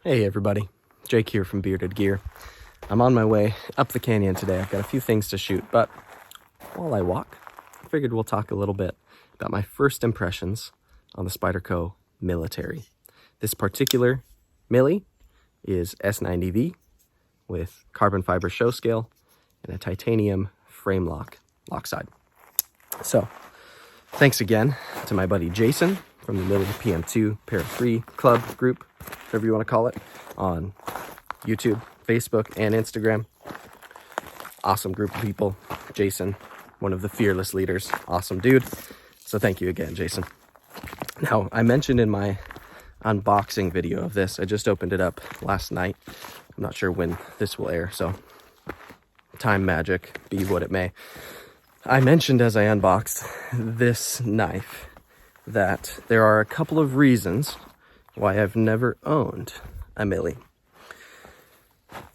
Hey everybody, Jake here from Bearded Gear. I'm on my way up the canyon today. I've got a few things to shoot, but while I walk, I figured we'll talk a little bit about my first impressions on the Spyderco Military. This particular Millie is S90V with carbon fiber show scale and a titanium Framelock lock side. So, thanks again to my buddy Jason from the Millie PM2 Pair 3 Club group, whatever you want to call it, on YouTube, Facebook, and Instagram. Awesome group of people. Jason, one of the fearless leaders, awesome dude. So thank you again, Jason. Now, I mentioned in my unboxing video of this, I just opened it up last night. I'm not sure when this will air, so time magic, be what it may. I mentioned as I unboxed this knife that there are a couple of reasons why I've never owned a Millie.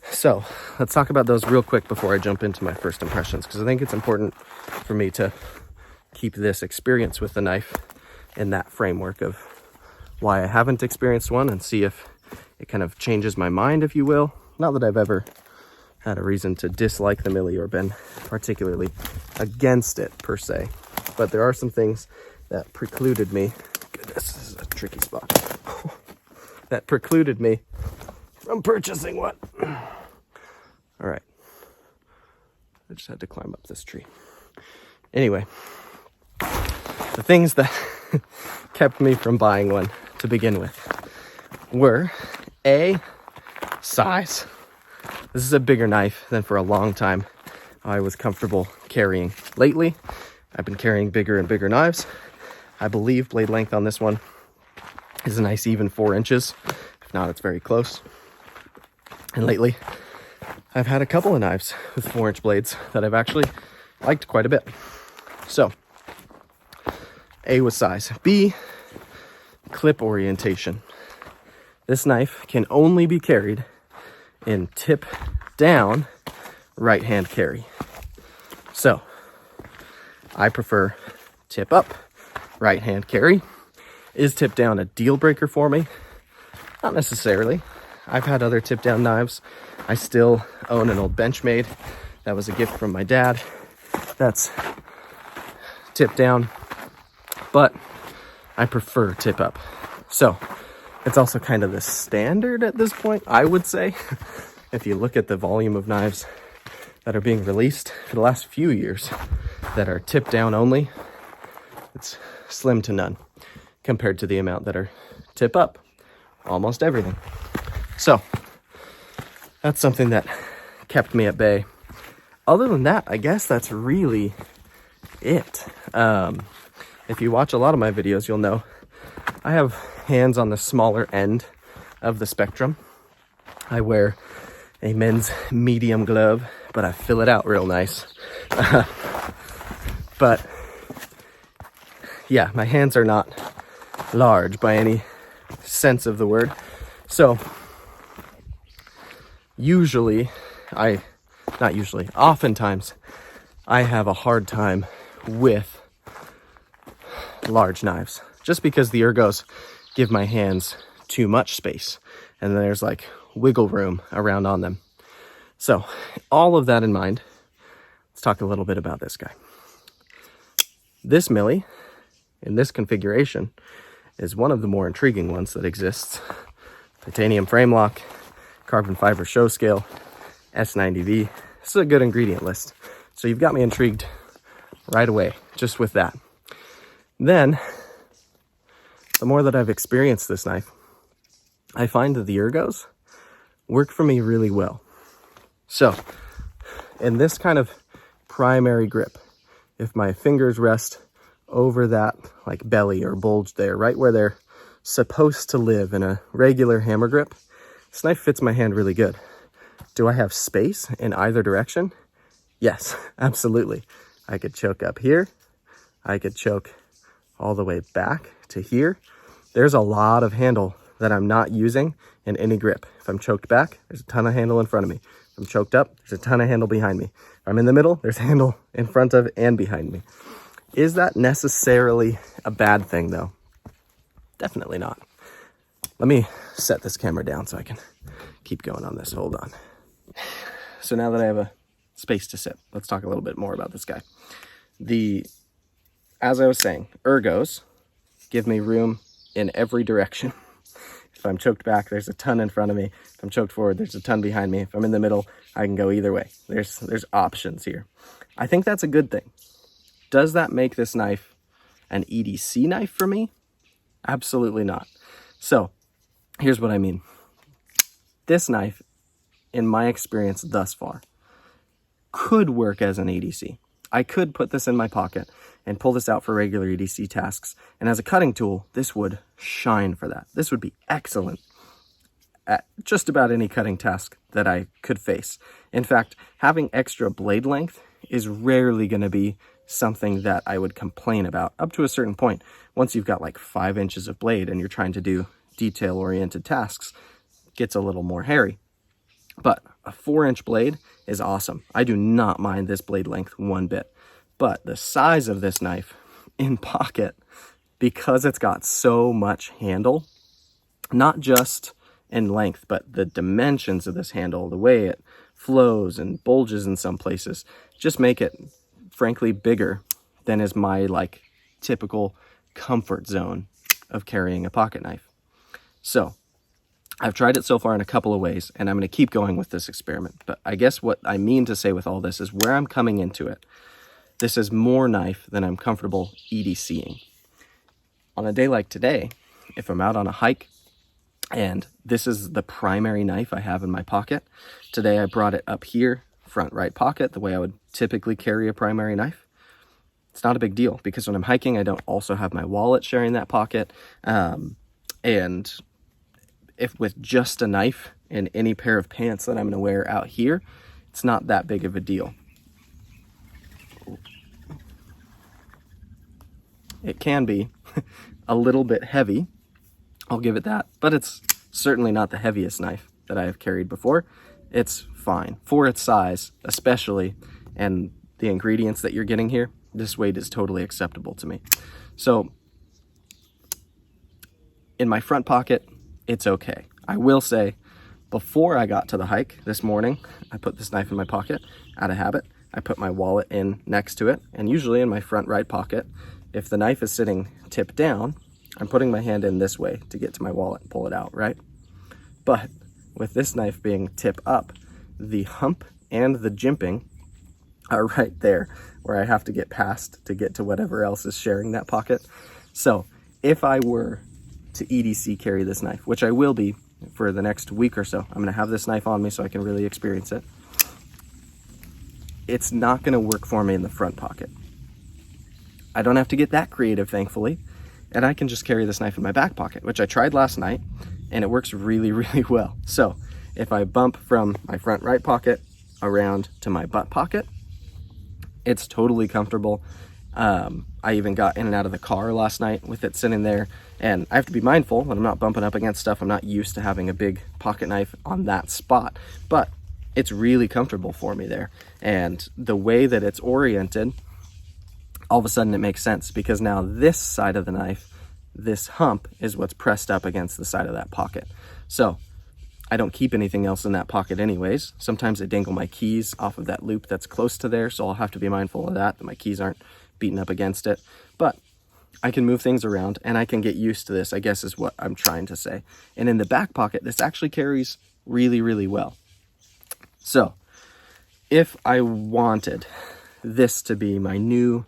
So let's talk about those real quick before I jump into my first impressions, because I think it's important for me to keep this experience with the knife in that framework of why I haven't experienced one and see if it kind of changes my mind, if you will. Not that I've ever had a reason to dislike the Millie or been particularly against it per se, but there are some things that precluded me, goodness, this is a tricky spot, that precluded me from purchasing one. All right, I just had to climb up this tree. Anyway, the things that kept me from buying one to begin with were A, size. This is a bigger knife than for a long time I was comfortable carrying. Lately, I've been carrying bigger and bigger knives. I believe blade length on this one is a nice even 4 inches. If not, it's very close. And lately, I've had a couple of knives with 4-inch blades that I've actually liked quite a bit. So, A was size. B, clip orientation. This knife can only be carried in tip down right hand carry. So, I prefer tip up right hand carry. Is tip down a deal breaker for me? Not necessarily. I've had other tip down knives. I still own an old Benchmade that was a gift from my dad that's tip down, but I prefer tip up. So it's also kind of the standard at this point, I would say. If you look at the volume of knives that are being released for the last few years that are tip down only, it's slim to none compared to the amount that are tip up, almost everything. So that's something that kept me at bay. Other than that, I guess that's really it. If you watch a lot of my videos, you'll know I have hands on the smaller end of the spectrum. I wear a men's medium glove, but I fill it out real nice. But yeah, my hands are not large by any sense of the word. So oftentimes I have a hard time with large knives just because the ergos give my hands too much space and there's like wiggle room around on them. So all of that in mind, let's talk a little bit about this guy. This Millie in this configuration is one of the more intriguing ones that exists. Titanium frame lock, carbon fiber show scale, S90V. This is a good ingredient list. So you've got me intrigued right away just with that. Then, the more that I've experienced this knife, I find that the ergos work for me really well. So, in this kind of primary grip, if my fingers rest over that like belly or bulge there, right where they're supposed to live in a regular hammer grip, this knife fits my hand really good. Do I have space in either direction? Yes, absolutely. I could choke up here. I could choke all the way back to here. There's a lot of handle that I'm not using in any grip. If I'm choked back, there's a ton of handle in front of me. If I'm choked up, there's a ton of handle behind me. If I'm in the middle, there's handle in front of and behind me. Is that necessarily a bad thing though? Definitely not. Let me set this camera down so I can keep going on this. Hold on. So now that I have a space to sit, let's talk a little bit more about this guy. As I was saying, ergos give me room in every direction. If I'm choked back, there's a ton in front of me. If I'm choked forward, there's a ton behind me. If I'm in the middle, I can go either way. There's options here. I think that's a good thing. Does that make this knife an EDC knife for me? Absolutely not. So here's what I mean. This knife, in my experience thus far, could work as an EDC. I could put this in my pocket and pull this out for regular EDC tasks. And as a cutting tool, this would shine for that. This would be excellent at just about any cutting task that I could face. In fact, having extra blade length is rarely going to be something that I would complain about up to a certain point. Once you've got like 5 inches of blade and you're trying to do detail-oriented tasks, it gets a little more hairy. But a 4-inch blade is awesome. I do not mind this blade length one bit. But the size of this knife in pocket, because it's got so much handle, not just in length, but the dimensions of this handle, the way it flows and bulges in some places, just make it, frankly, bigger than is my like typical comfort zone of carrying a pocket knife. So I've tried it so far in a couple of ways, and I'm going to keep going with this experiment. But I guess what I mean to say with all this is where I'm coming into it. This is more knife than I'm comfortable EDCing. On a day like today, if I'm out on a hike and this is the primary knife I have in my pocket, today I brought it up here, front right pocket, the way I would typically carry a primary knife. It's not a big deal because when I'm hiking, I don't also have my wallet sharing that pocket. And if with just a knife and any pair of pants that I'm going to wear out here, it's not that big of a deal. It can be a little bit heavy, I'll give it that, but it's certainly not the heaviest knife that I have carried before. It's fine. For its size, especially, and the ingredients that you're getting here, this weight is totally acceptable to me. So, in my front pocket, it's okay. I will say, before I got to the hike this morning, I put this knife in my pocket out of habit. I put my wallet in next to it, and usually in my front right pocket, if the knife is sitting tip down, I'm putting my hand in this way to get to my wallet and pull it out, right? But with this knife being tip up, the hump and the jimping are right there where I have to get past to get to whatever else is sharing that pocket. So if I were to EDC carry this knife, which I will be for the next week or so, I'm gonna have this knife on me so I can really experience it. It's not gonna work for me in the front pocket. I don't have to get that creative, thankfully, and I can just carry this knife in my back pocket, which I tried last night, and it works really, really well. So if I bump from my front right pocket around to my butt pocket, it's totally comfortable. I even got in and out of the car last night with it sitting there, and I have to be mindful when I'm not bumping up against stuff. I'm not used to having a big pocket knife on that spot, but it's really comfortable for me there. And the way that it's oriented, all of a sudden it makes sense because now this side of the knife, this hump is what's pressed up against the side of that pocket. So I don't keep anything else in that pocket anyways. Sometimes I dangle my keys off of that loop that's close to there, so I'll have to be mindful of that my keys aren't beating up against it. But I can move things around and I can get used to this, I guess is what I'm trying to say. And in the back pocket, this actually carries really, really well. So if I wanted this to be my new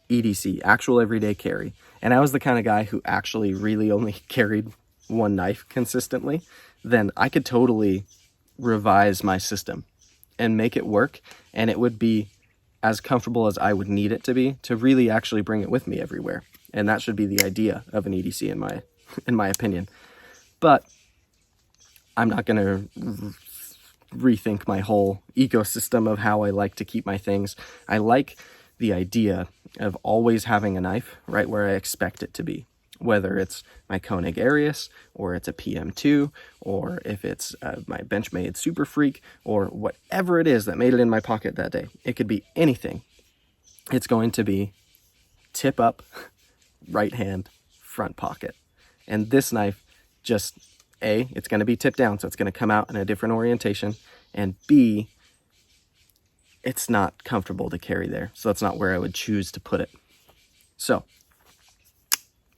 EDC, actual everyday carry, and I was the kind of guy who actually really only carried one knife consistently, then I could totally revise my system and make it work, and it would be as comfortable as I would need it to be to really actually bring it with me everywhere. And that should be the idea of an EDC in my opinion. But I'm not going to rethink my whole ecosystem of how I like to keep my things. I like the idea of always having a knife right where I expect it to be, whether it's my Koenig Arius or it's a PM2 or if it's my Benchmade Super Freak or whatever it is that made it in my pocket that day. It could be anything. It's going to be tip up, right hand, front pocket. And this knife just A, it's going to be tipped down, so it's going to come out in a different orientation, and B, it's not comfortable to carry there, so that's not where I would choose to put it. So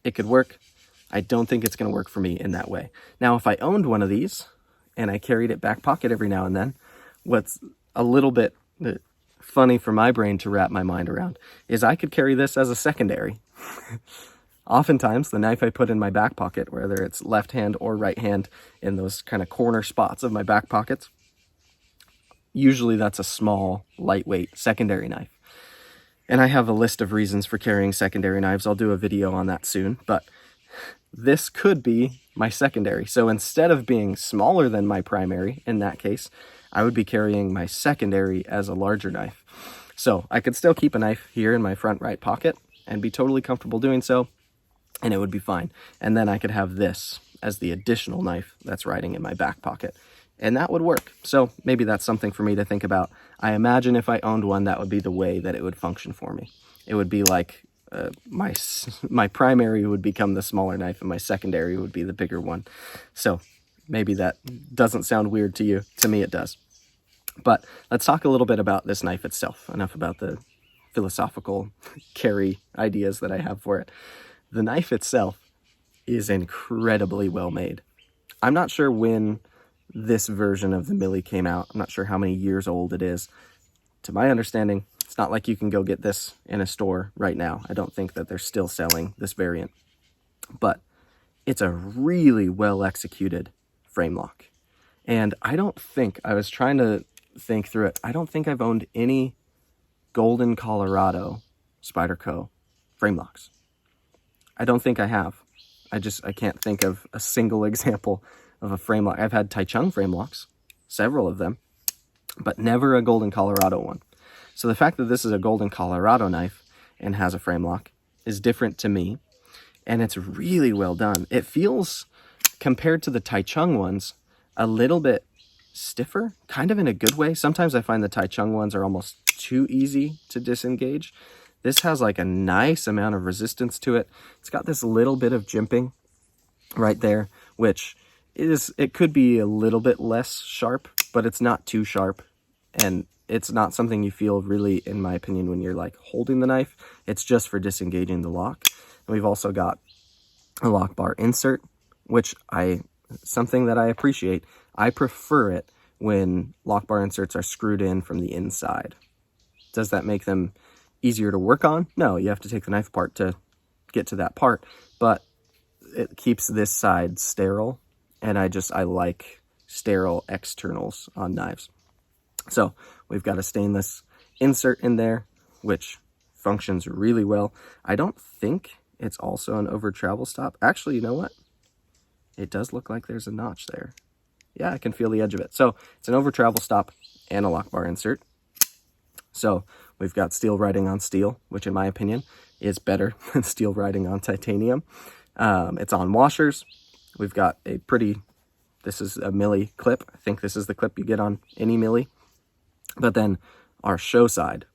it could work. I don't think it's going to work for me in that way. Now, if I owned one of these and I carried it back pocket every now and then, what's a little bit funny for my brain to wrap my mind around is I could carry this as a secondary. Oftentimes, the knife I put in my back pocket, whether it's left hand or right hand in those kind of corner spots of my back pockets, usually that's a small, lightweight secondary knife. And I have a list of reasons for carrying secondary knives. I'll do a video on that soon, but this could be my secondary. So instead of being smaller than my primary, in that case, I would be carrying my secondary as a larger knife. So I could still keep a knife here in my front right pocket and be totally comfortable doing so, and it would be fine. And then I could have this as the additional knife that's riding in my back pocket, and that would work. So maybe that's something for me to think about. I imagine if I owned one, that would be the way that it would function for me. It would be like my primary would become the smaller knife and my secondary would be the bigger one. So maybe that doesn't sound weird to you. To me, it does. But let's talk a little bit about this knife itself. Enough about the philosophical carry ideas that I have for it. The knife itself is incredibly well made. I'm not sure when this version of the Millie came out. I'm not sure how many years old it is. To my understanding, it's not like you can go get this in a store right now. I don't think that they're still selling this variant. But it's a really well executed frame lock. And I was trying to think through it. I don't think I've owned any Golden Colorado Spyderco frame locks. I don't think I have. I can't think of a single example of a frame lock. I've had Taichung frame locks, several of them, but never a Golden Colorado one. So the fact that this is a Golden Colorado knife and has a frame lock is different to me, and it's really well done. It feels, compared to the Taichung ones, a little bit stiffer, kind of in a good way. Sometimes I find the Taichung ones are almost too easy to disengage. This has like a nice amount of resistance to it. It's got this little bit of jimping right there, which it could be a little bit less sharp, but it's not too sharp. And it's not something you feel really, in my opinion, when you're like holding the knife. It's just for disengaging the lock. And we've also got a lock bar insert, which something that I appreciate. I prefer it when lock bar inserts are screwed in from the inside. Does that make them easier to work on? No, you have to take the knife apart to get to that part, but it keeps this side sterile, and I like sterile externals on knives. So we've got a stainless insert in there, which functions really well. I don't think it's also an over travel stop. Actually, you know what? It does look like there's a notch there. Yeah, I can feel the edge of it. So it's an over travel stop and a lock bar insert. So we've got steel riding on steel, which in my opinion is better than steel riding on titanium. It's on washers. We've got this is a Millie clip. I think this is the clip you get on any Millie. But then our show side.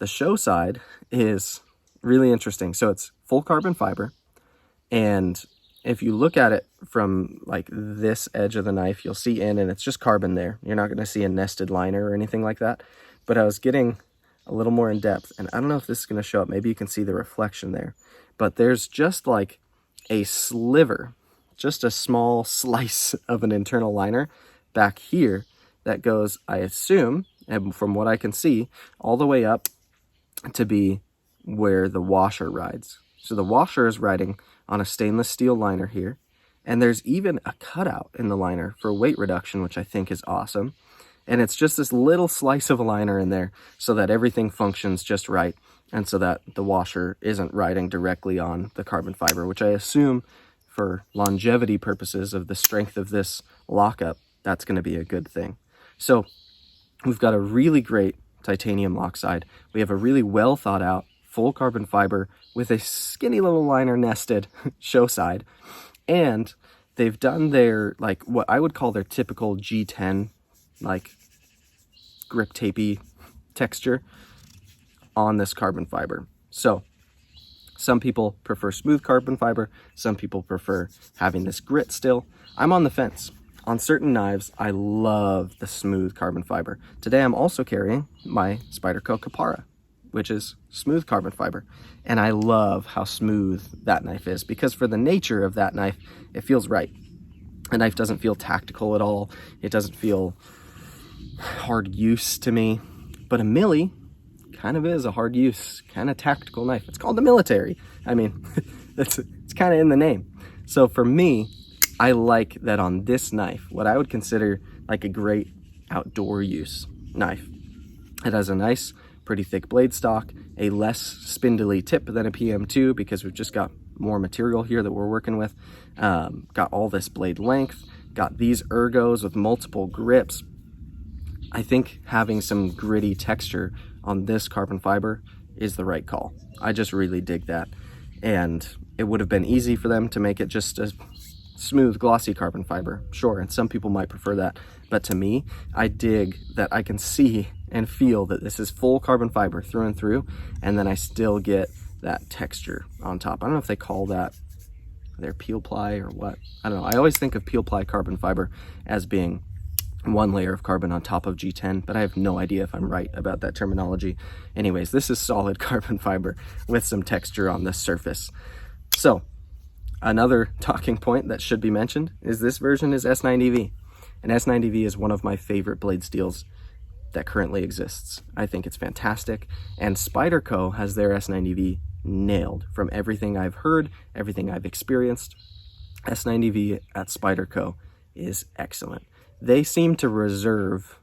The show side is really interesting. So it's full carbon fiber. And if you look at it from like this edge of the knife, you'll see and it's just carbon there. You're not going to see a nested liner or anything like that. But I was getting a little more in depth, and I don't know if this is going to show up. Maybe you can see the reflection there. But there's just like a sliver, just a small slice of an internal liner back here that goes, I assume, and from what I can see, all the way up to be where the washer rides. So the washer is riding on a stainless steel liner here, and there's even a cutout in the liner for weight reduction, which I think is awesome. And it's just this little slice of a liner in there so that everything functions just right, and so that the washer isn't riding directly on the carbon fiber, which I assume for longevity purposes of the strength of this lockup, that's going to be a good thing. So we've got a really great titanium lock side. We have a really well thought out full carbon fiber with a skinny little liner nested show side. And they've done their, like, what I would call their typical G10, like, grip tapey texture on this carbon fiber. So Some people prefer smooth carbon fiber. Some people prefer having this grit still. I'm on the fence. On certain knives, I love the smooth carbon fiber. Today, I'm also carrying my Spyderco Capara, which is smooth carbon fiber. And I love how smooth that knife is because for the nature of that knife, it feels right. The knife doesn't feel tactical at all. It doesn't feel hard use to me. But a Millie kind of is a hard use, kind of tactical knife. It's called the military. I mean, it's kind of in the name. So for me, I like that on this knife, what I would consider like a great outdoor use knife. It has a nice, pretty thick blade stock, a less spindly tip than a PM2 because we've just got more material here that we're working with. Got all this blade length, got these ergos with multiple grips. I think having some gritty texture on this carbon fiber is the right call. I just really dig that. And it would have been easy for them to make it just a smooth, glossy carbon fiber. Sure, and some people might prefer that. But to me, I dig that I can see and feel that this is full carbon fiber through and through, and then I still get that texture on top. I don't know if they call that their peel ply or what. I don't know. I always think of peel ply carbon fiber as being one layer of carbon on top of G10, but I have no idea if I'm right about that terminology. Anyways, this is solid carbon fiber with some texture on the surface. So another talking point that should be mentioned is this version is S90V. And S90V is one of my favorite blade steels that currently exists. I think it's fantastic. And Spyderco has their S90V nailed. From everything I've heard, everything I've experienced, S90V at Spyderco is excellent. They seem to reserve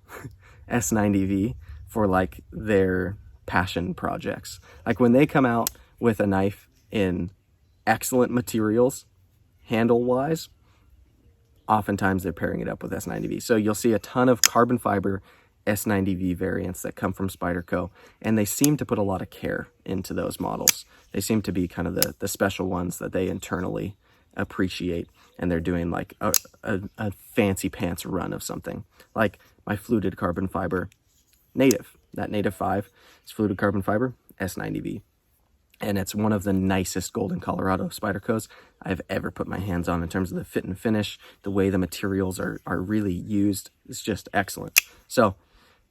S90V for like their passion projects. Like when they come out with a knife in excellent materials, handle-wise, oftentimes they're pairing it up with S90V. So you'll see a ton of carbon fiber S90V variants that come from Spyderco, and they seem to put a lot of care into those models. They seem to be kind of the special ones that they internally appreciate, and they're doing like a fancy pants run of something. Like my fluted carbon fiber Native, that Native 5 is fluted carbon fiber, S90V. And it's one of the nicest Golden Colorado Spydercos I've ever put my hands on in terms of the fit and finish. The way the materials are really used is just excellent. So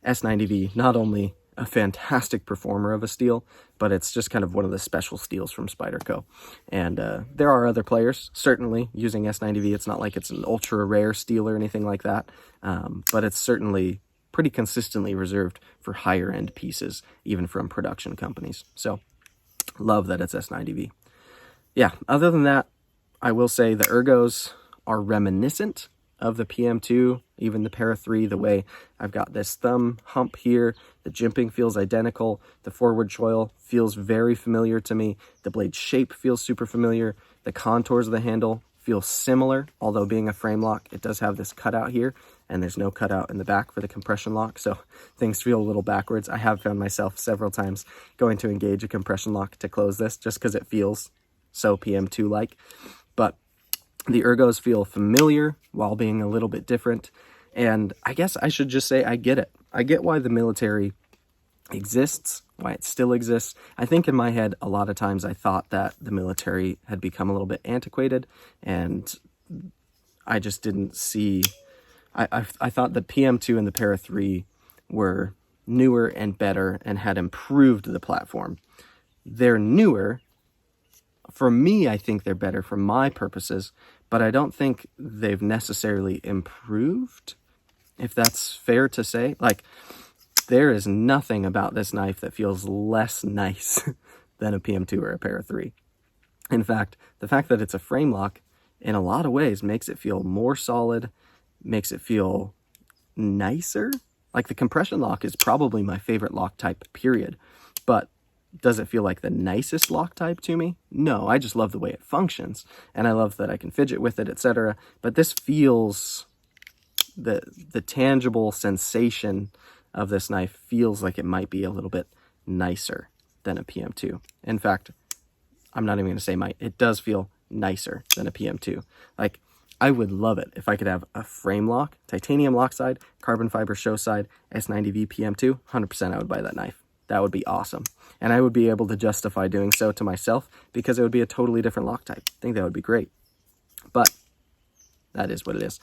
S90V, not only a fantastic performer of a steel, but it's just kind of one of the special steels from Spyderco. And there are other players, certainly, using S90V. It's not like it's an ultra rare steel or anything like that, but it's certainly pretty consistently reserved for higher end pieces, even from production companies. So love that it's S90V. Yeah, other than that, I will say the ergos are reminiscent of the PM2, even the Para 3, the way I've got this thumb hump here, the jimping feels identical, the forward choil feels very familiar to me, the blade shape feels super familiar, the contours of the handle feel similar, although being a frame lock, it does have this cutout here, and there's no cutout in the back for the compression lock, so things feel a little backwards. I have found myself several times going to engage a compression lock to close this, just because it feels so PM2-like, but the ergos feel familiar while being a little bit different, and I guess I should just say I get it. I get why the military exists, why it still exists. I think in my head, a lot of times I thought that the military had become a little bit antiquated, and I just didn't see... I thought the PM2 and the Para 3 were newer and better and had improved the platform. They're newer. For me, I think they're better for my purposes, but I don't think they've necessarily improved, if that's fair to say. Like, there is nothing about this knife that feels less nice than a PM2 or a Para 3. In fact, the fact that it's a frame lock, in a lot of ways, makes it feel more solid, makes it feel nicer. Like, the compression lock is probably my favorite lock type, period. But does it feel like the nicest lock type to me? No, I just love the way it functions, and I love that I can fidget with it, etc. But this feels, the tangible sensation of this knife feels like it might be a little bit nicer than a PM2. In fact, I'm not even going to say might. It does feel nicer than a PM2. Like, I would love it if I could have a frame lock, titanium lock side, carbon fiber show side, S90V PM2, 100% I would buy that knife. that would be awesome. And I would be able to justify doing so to myself because it would be a totally different lock type. I think that would be great. But that is what it is.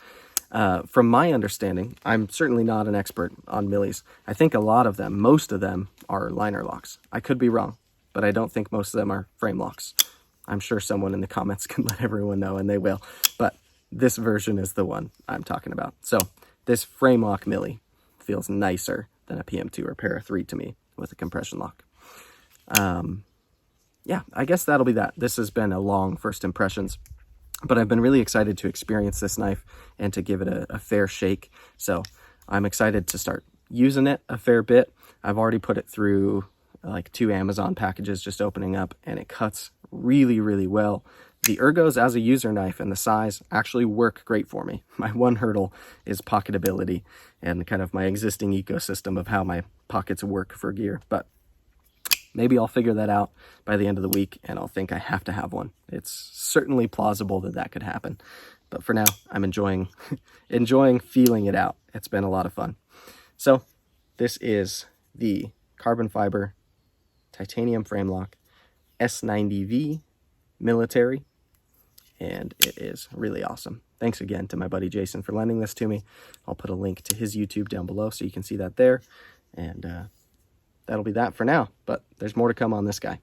From my understanding, I'm certainly not an expert on Millies. I think a lot of them, most of them, are liner locks. I could be wrong, but I don't think most of them are frame locks. I'm sure someone in the comments can let everyone know, and they will. But this version is the one I'm talking about. So this Framelock Millie feels nicer than a PM2 or Para 3 to me with a compression lock. Yeah, I guess that'll be that. This has been a long first impressions, but I've been really excited to experience this knife and to give it a fair shake. So I'm excited to start using it a fair bit. I've already put it through like 2 Amazon packages just opening up, and it cuts really, really well. The ergos as a user knife and the size actually work great for me. My one hurdle is pocketability and kind of my existing ecosystem of how my pockets work for gear. But maybe I'll figure that out by the end of the week, and I'll think I have to have one. It's certainly plausible that that could happen. But for now, I'm enjoying feeling it out. It's been a lot of fun. So this is the carbon fiber titanium frame lock S90V military, and it is really awesome. Thanks again to my buddy Jason for lending this to me. I'll put a link to his YouTube down below so you can see that there. And that'll be that for now, but there's more to come on this guy.